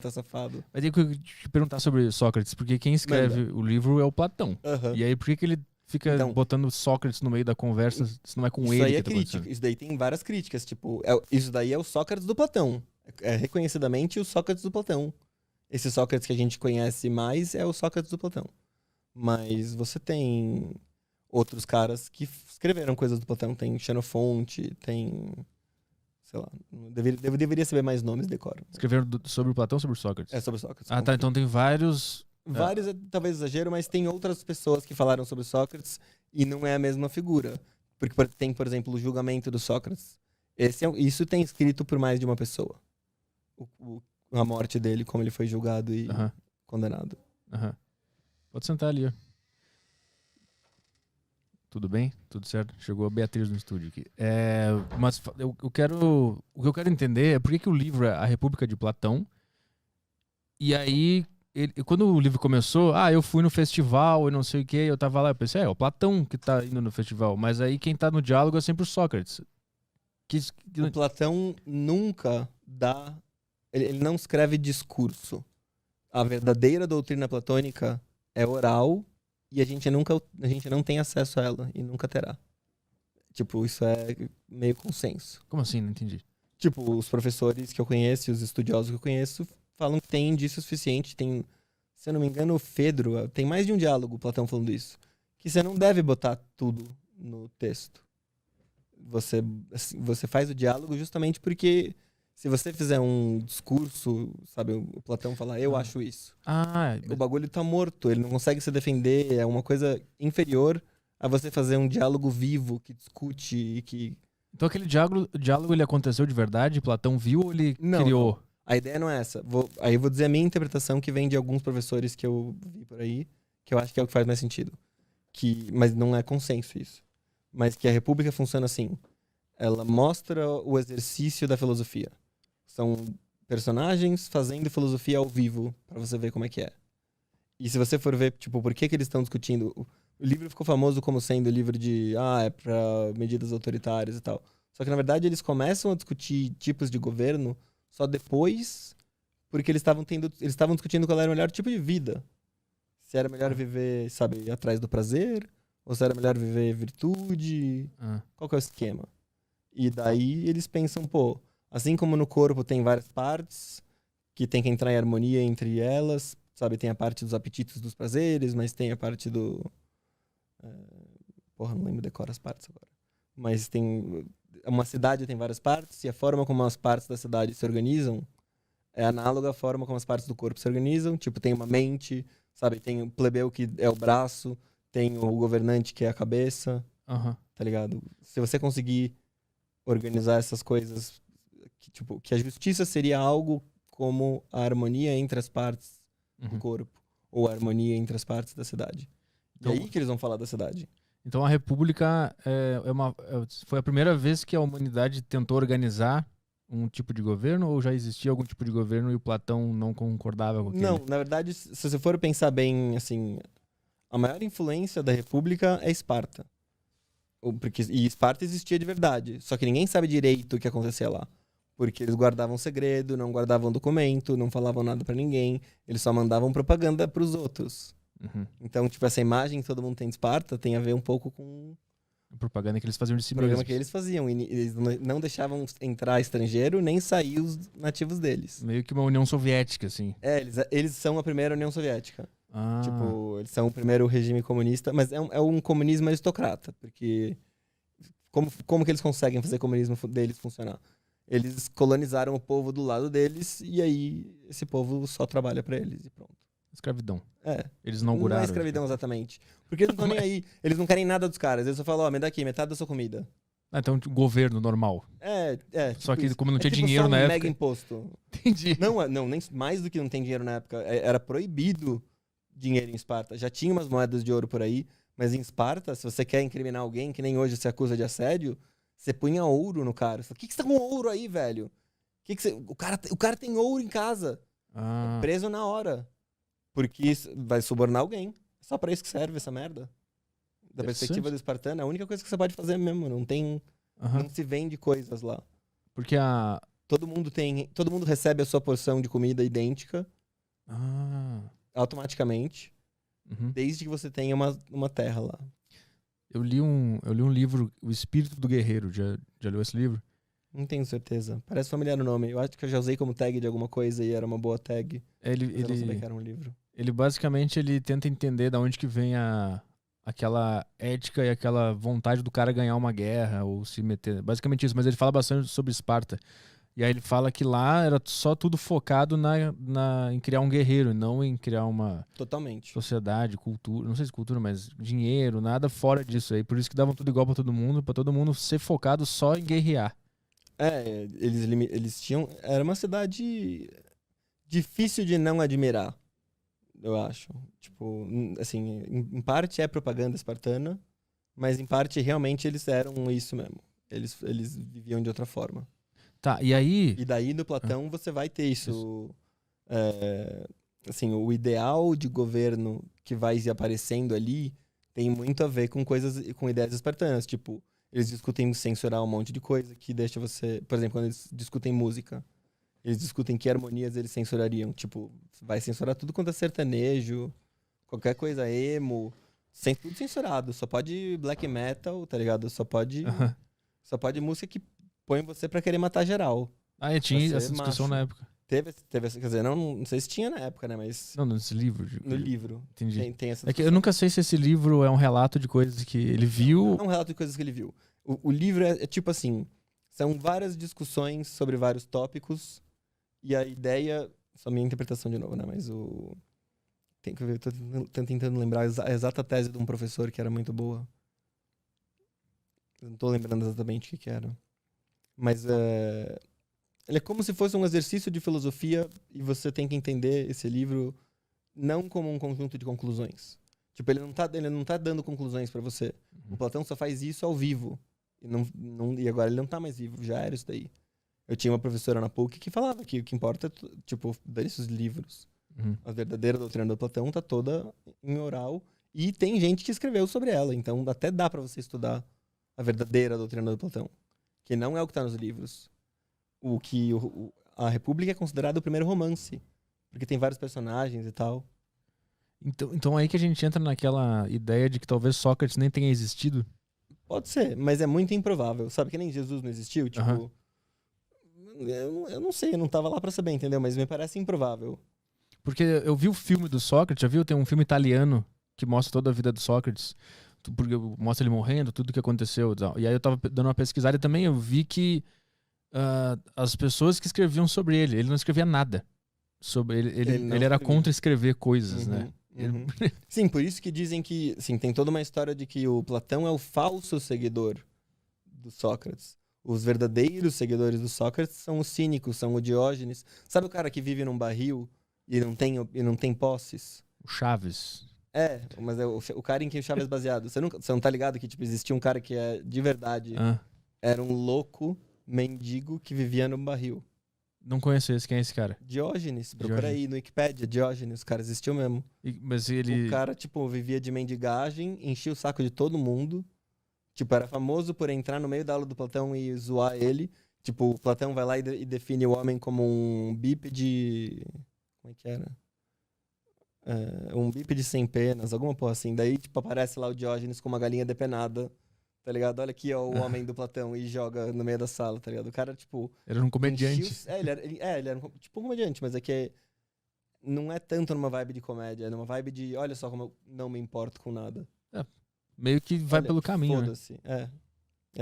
Tá safado. Mas aí que eu te perguntar sobre Sócrates, porque quem escreve o livro é o Platão. E aí por que ele fica Então, botando Sócrates no meio da conversa, se não é com isso ele aí que é tá crítica. acontecendo? Isso daí tem várias críticas. Tipo, isso daí é o Sócrates do Platão. É reconhecidamente o Sócrates do Platão. Esse Sócrates que a gente conhece mais é o Sócrates do Platão. Mas você tem outros caras que escreveram coisas do Platão. Tem Xenofonte, tem... Sei lá, deveria saber mais nomes, decoro. Escreveram sobre o Platão ou sobre o Sócrates? É sobre Sócrates. Ah, tá. Então tem vários... Vários é talvez exagero, mas tem outras pessoas que falaram sobre Sócrates e não é a mesma figura. Porque tem, por exemplo, o julgamento do Sócrates. Isso tem escrito por mais de uma pessoa. A morte dele, como ele foi julgado e condenado. Pode sentar ali, ó. Tudo bem? Tudo certo? Chegou a Beatriz no estúdio aqui. Mas o que eu quero entender é por que o livro é A República de Platão. E aí, quando o livro começou, eu fui no festival e não sei o que, eu tava lá, eu pensei, é o Platão que tá indo no festival. Mas aí quem tá no diálogo é sempre o Sócrates. O Platão nunca dá... Ele não escreve discurso. A verdadeira doutrina platônica é oral e a gente não tem acesso a ela e nunca terá. Tipo, isso é meio consenso. Como assim? Não entendi. Tipo, os professores que eu conheço e os estudiosos que eu conheço falam que tem indício suficiente. Tem, se eu não me engano, o Fedro, tem mais de um diálogo, Platão falando isso. Que você não deve botar tudo no texto. Você faz o diálogo justamente porque se você fizer um discurso, sabe, o Platão fala, eu acho isso. O bagulho tá morto, ele não consegue se defender, é uma coisa inferior a você fazer um diálogo vivo que discute e que... Então aquele diálogo ele aconteceu de verdade? Platão viu ou ele criou? Não. A ideia não é essa. Aí eu vou dizer a minha interpretação que vem de alguns professores que eu vi por aí, que eu acho que é o que faz mais sentido. Mas não é consenso isso. Mas que a República funciona assim. Ela mostra o exercício da filosofia. São personagens fazendo filosofia ao vivo, pra você ver como é que é. E se você for ver, tipo, por que eles estão discutindo... O livro ficou famoso como sendo livro de... é pra medidas autoritárias e tal. Só que, na verdade, eles começam a discutir tipos de governo só depois, porque eles estavam discutindo qual era o melhor tipo de vida. Se era melhor viver, sabe, atrás do prazer, ou se era melhor viver virtude. Qual que é o esquema? E daí eles pensam, pô, assim como no corpo tem várias partes, que tem que entrar em harmonia entre elas, sabe, tem a parte dos apetites dos prazeres, mas tem a parte do... não lembro decorar as partes agora. Mas tem... Uma cidade tem várias partes, e a forma como as partes da cidade se organizam é análoga à forma como as partes do corpo se organizam. Tipo, tem uma mente, sabe? Tem o plebeu que é o braço, tem o governante que é a cabeça, tá ligado? Se você conseguir organizar essas coisas, que a justiça seria algo como a harmonia entre as partes do corpo, ou a harmonia entre as partes da cidade. Então, e aí que eles vão falar da cidade. Então a República foi a primeira vez que a humanidade tentou organizar um tipo de governo, ou já existia algum tipo de governo e o Platão não concordava com aquilo? Não, na verdade, se você for pensar bem, assim, a maior influência da República é Esparta. E Esparta existia de verdade, só que ninguém sabe direito o que acontecia lá. Porque eles guardavam segredo, não guardavam documento, não falavam nada pra ninguém, eles só mandavam propaganda pros outros. Então, tipo, essa imagem que todo mundo tem de Esparta tem a ver um pouco com... A propaganda que eles faziam de si mesmos. O programa que eles faziam. Eles não deixavam entrar estrangeiro, nem sair os nativos deles. Meio que uma União Soviética, assim. Eles são a primeira União Soviética. Tipo, eles são o primeiro regime comunista, mas é um comunismo aristocrata, porque como que eles conseguem fazer o comunismo deles funcionar? Eles colonizaram o povo do lado deles, e aí esse povo só trabalha pra eles e pronto. Escravidão. Eles inauguraram. Não é escravidão exatamente. Porque eles não estão nem aí. Eles não querem nada dos caras. Eles só falam, me dá aqui, metade da sua comida. Então, governo normal. Só tipo que como não tinha tipo dinheiro só na época... mega imposto. Entendi. Não, nem mais do que não tem dinheiro na época. Era proibido dinheiro em Esparta. Já tinha umas moedas de ouro por aí, mas em Esparta, se você quer incriminar alguém, que nem hoje se acusa de assédio, você punha ouro no cara. Você fala, que você tá com ouro aí, velho? O cara tem ouro em casa. É preso na hora. Porque vai subornar alguém. Só pra isso que serve essa merda. Da perspectiva do espartano, a única coisa que você pode fazer mesmo. Não tem... Não se vende coisas lá. Porque todo mundo recebe a sua porção de comida idêntica Ah. automaticamente, Uhum. desde que você tenha uma terra lá. Eu li um livro, O Espírito do Guerreiro. Já leu esse livro? Não tenho certeza. Parece familiar o nome. Eu acho que eu já usei como tag de alguma coisa e era uma boa tag. Ele, Mas eu não sabia ele, que era um livro. ele basicamente ele tenta entender da onde que vem aquela ética e aquela vontade do cara ganhar uma guerra ou se meter. Basicamente isso, mas ele fala bastante sobre Esparta. E aí ele fala que lá era só tudo focado em criar um guerreiro, não em criar uma Totalmente. sociedade, cultura, não sei se cultura, mas dinheiro, nada fora disso aí. Por isso que davam tudo igual pra todo mundo ser focado só em guerrear. Eles tinham... Era uma cidade difícil de não admirar, eu acho. Tipo, assim, em parte é propaganda espartana, mas em parte realmente eles eram isso mesmo. Eles viviam de outra forma. Tá, e aí. E daí no Platão você vai ter isso. Assim, o ideal de governo que vai aparecendo ali tem muito a ver com com ideias espartanas. Tipo, eles discutem censurar um monte de coisa que deixa você. Por exemplo, quando eles discutem música, eles discutem que harmonias eles censurariam. Tipo, vai censurar tudo quanto é sertanejo, qualquer coisa emo, tudo censurado. Só pode black metal, tá ligado? Só pode música que põe você pra querer matar geral. Ah, eu tinha Pra essa ser discussão macho. na época. Quer dizer, não sei se tinha na época, né? Mas Não, nesse livro. no livro Entendi. tem essa É que eu discussão. nunca sei se esse livro é um relato de coisas que ele viu. Não é um relato de coisas que ele viu. O livro é tipo assim, são várias discussões sobre vários tópicos e a ideia, só minha interpretação de novo, né? Mas tem que ver, tô tentando lembrar a exata tese de um professor que era muito boa. Eu não tô lembrando exatamente o que era. Mas ele é como se fosse um exercício de filosofia e você tem que entender esse livro não como um conjunto de conclusões. Tipo, ele não tá dando conclusões pra você. O Platão só faz isso ao vivo. E agora ele não tá mais vivo, já era isso daí. Eu tinha uma professora na PUC que falava que o que importa é, tipo, desses livros. Uhum. A verdadeira doutrina do Platão tá toda em oral e tem gente que escreveu sobre ela. Então até dá pra você estudar a verdadeira doutrina do Platão. Que não é o que tá nos livros. A República é considerado o primeiro romance. Porque tem vários personagens e tal. Então aí que a gente entra naquela ideia de que talvez Sócrates nem tenha existido. Pode ser, mas é muito improvável. Sabe que nem Jesus não existiu? Tipo, Aham. eu não sei, eu não tava lá pra saber, entendeu? Mas me parece improvável. Porque eu vi o filme do Sócrates, já viu? Tem um filme italiano que mostra toda a vida do Sócrates. Porque mostra ele morrendo, tudo que aconteceu. E aí eu tava dando uma pesquisada e também eu vi que as pessoas que escreviam sobre ele não escrevia nada. Sobre ele Ele não era escrevia. contra escrever coisas, né? Uhum. Sim, por isso que dizem que... Sim, tem toda uma história de que o Platão é o falso seguidor do Sócrates. Os verdadeiros seguidores do Sócrates são os cínicos, são o Diógenes. Sabe o cara que vive num barril e não tem posses? O Chaves. Mas é o cara em quem o Chaves é baseado. Você não tá ligado que tipo, existia um cara que é de verdade. Era um louco mendigo que vivia num barril. Não conheço esse. Quem é esse cara? Diógenes. Procura aí no Wikipedia. Diógenes. O cara existiu mesmo. Mas ele... O cara, tipo, vivia de mendigagem, enchia o saco de todo mundo. Tipo, era famoso por entrar no meio da aula do Platão e zoar ele. Tipo, o Platão vai lá e define o homem como um bípede... Como é que era? Um bípede sem penas, alguma porra assim. Daí, tipo, aparece lá o Diógenes com uma galinha depenada, tá ligado? Olha aqui, ó, o homem do Platão e joga no meio da sala, tá ligado? O cara, tipo... Era um comediante. Ele era tipo um comediante, mas é que não é tanto numa vibe de comédia, é numa vibe de, olha só como eu não me importo com nada. Meio que vai Olha, pelo caminho, né? foda-se.